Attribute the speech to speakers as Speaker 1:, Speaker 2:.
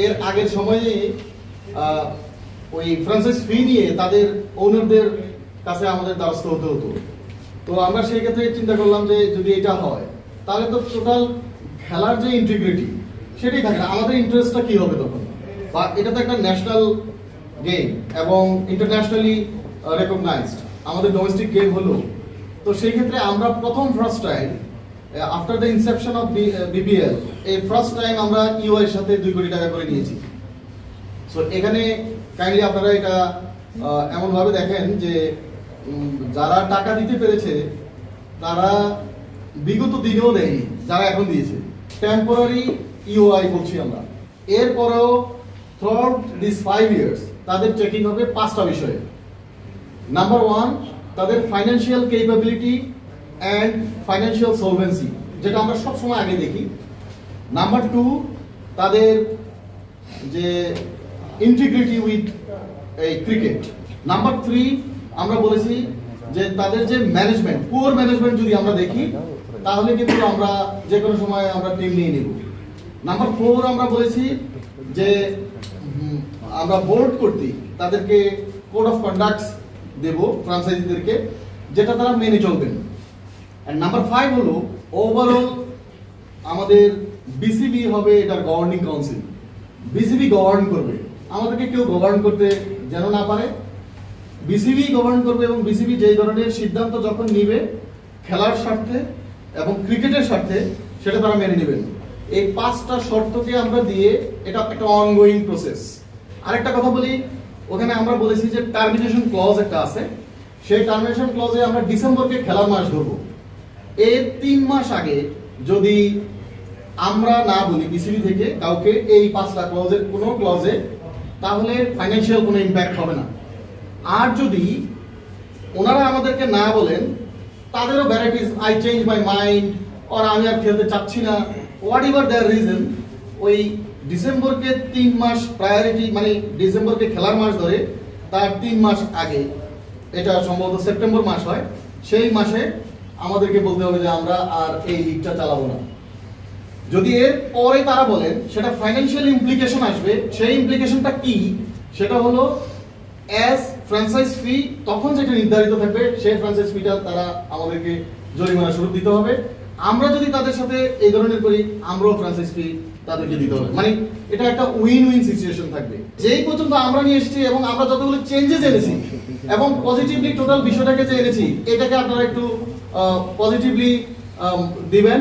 Speaker 1: এর আগের সময়ে ওই ফ্রান্সাইজ ফি নিয়ে তাদের ওনারদের কাছে আমাদের দ্বারস্থ হতে হতো। তো আমরা সেই ক্ষেত্রে চিন্তা করলাম যে যদি এটা হয় তাহলে তো টোটাল খেলার যে ইন্টিগ্রিটি সেটাই থাকে না, আমাদের ইন্টারেস্টটা কি হবে তখন? বা এটা তো একটা ন্যাশনাল গেম এবং ইন্টারন্যাশনালি রেকগনাইজড আমাদের ডোমেস্টিক গেম হলো। তো সেই ক্ষেত্রে আমরা first time after the Inception of BPL এই ফার্স্ট টাইম আমরা ইউ এর সাথে 2 কোটি টাকা করে নিয়েছি। সো এখানে কাইন্ডলি আপনারা এটা এমন ভাবে দেখেন যে যারা টাকা দিতে পেরেছে তারা বিগত দিনেও দেয়নি, যারা এখন দিয়েছে টেম্পোরারি ইউআই বলছি আমরা। এরপরেও থ্রুআউট দিস 5 ইয়ার্স তাদের চেকিং হবে 5টা বিষয়ে। নাম্বার 1 তাদের financial capability and financial solvency, যেটা আমরা সবসময় আগে দেখি। নাম্বার 2 তাদের যে ইন্টিগ্রিটি উইথ এই ক্রিকেট। নাম্বার 3 আমরা বলেছি যে তাদের যে ম্যানেজমেন্ট, পুয়ার ম্যানেজমেন্ট যদি আমরা দেখি তাহলে কিন্তু আমরা যে কোনো সময় আমরা টিম নিয়ে নিব। নাম্বার 4 আমরা বলেছি যে আমরা বোর্ড কর্তৃক তাদেরকে কোড অফ কন্ডাক্টস দেব ফ্রাঞ্চাইজিদেরকে, যেটা তারা মেনে চলবেন। আর নাম্বার 5 হলো ওভারঅল আমাদের বিসিবি হবে এটার গভর্নিং কাউন্সিল। বিসিবি গভর্ন করবে, আমাদেরকে কেউ গভর্ন করতে যেন না পারে। বিসিবি গভর্ন করবে এবং বিসিবি যেই ধরনের সিদ্ধান্ত যখন নিবে খেলার স্বার্থে এবং ক্রিকেটের স্বার্থে সেটা তারা মেনে নেবেন। এই 5টা শর্তকে আমরা দিয়ে এটা একটা অনগোয়িং প্রসেস। আরেকটা কথা বলি, ওখানে আমরা বলেছি যে টার্মিনেশন ক্লজ একটা আছে। সেই টার্মিনেশন ক্লজে আমরা ডিসেম্বরকে খেলার মাস ধরবো। এর 3 মাস আগে যদি আমরা না বলি বিসিবি থেকে কাউকে এই 5টা ক্লজের কোনো ক্লজে, তাহলে ফাইন্যান্সিয়াল কোনো ইম্প্যাক্ট হবে না। আর যদি ওনারা আমাদেরকে না বলেন, তাদেরও varieties, I change my mind, আর আমি আর খেলতে চাচ্ছি না, হোয়াট এভার দেয়ার রিজন, ওই ডিসেম্বরকে 3 মাস প্রায়োরিটি, মানে ডিসেম্বরকে খেলার মাস ধরে তার 3 মাস আগে, এটা সম্ভবত সেপ্টেম্বর মাস হয়, সেই মাসে আমাদেরকে বলতে হবে যে আমরা আর এই লিগটা চালাবো না। যদি এর পরে তারা বলেন, সেটা ফাইন্যান্সিয়াল ইমপ্লিকেশন আসবে। সেই ইমপ্লিকেশনটা কি? সেটা হলো অ্যাজ ফ্র্যাঞ্চাইজ ফি তখন যেটা নির্ধারিত থাকবে সেই ফ্র্যাঞ্চাইজ ফিটা তারা আমাদেরকে জরিমানা স্বরূপ দিতে হবে। আমরা যদি তাদের সাথে এই ধরনের করি, আমরাও ফ্র্যাঞ্চাইজ ফি তাদেরকে দিতে হবে। মানে এটা একটা উইন উইন সিচুয়েশন থাকবে। যেই পর্যন্ত আমরা নিয়ে এসেছি এবং আমরা যতগুলো চেঞ্জেস এনেছি এবং পজিটিভলি টোটাল বিষয়টাকে যে এনেছি, এটাকে আপনারা একটু পজিটিভলি দিবেন।